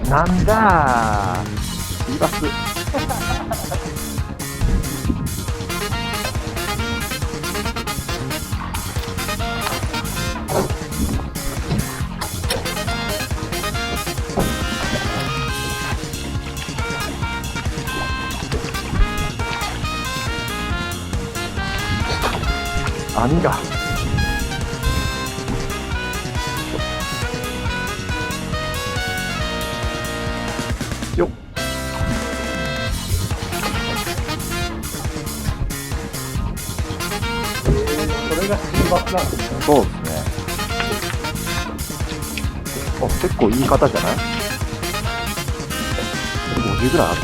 なんだー、シーバス。網がよっ。それがシーバスなんですね。そうですね。あ、結構いい方じゃない？ 50 ぐらいある。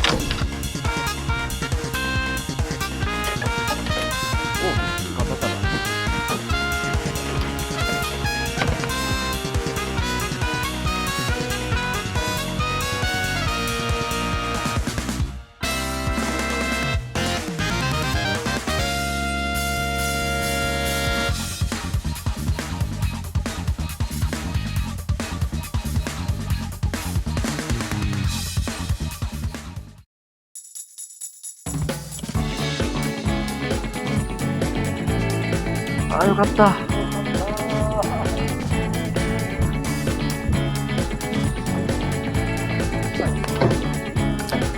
ああ、よかった。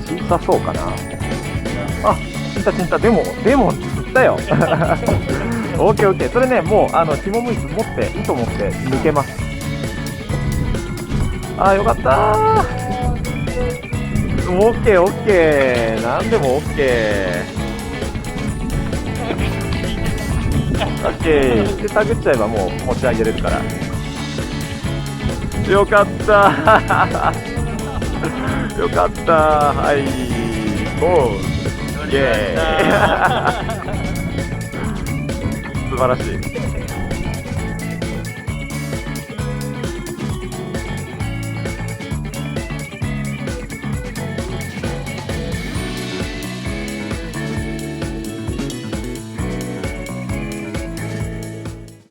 小さそうかな。あ、ちんたちんた。でも釣ったよ。オッケーオッケー。それね、もう紐むいつ持って糸持って抜けます。ああ、よかったー。オッケーオッケー。なんでもオッケー。オッケーで、タグっちゃえばもう持ち上げれるから。よかったー。よかったー。はい、ゴー。イエーイ。素晴らしい。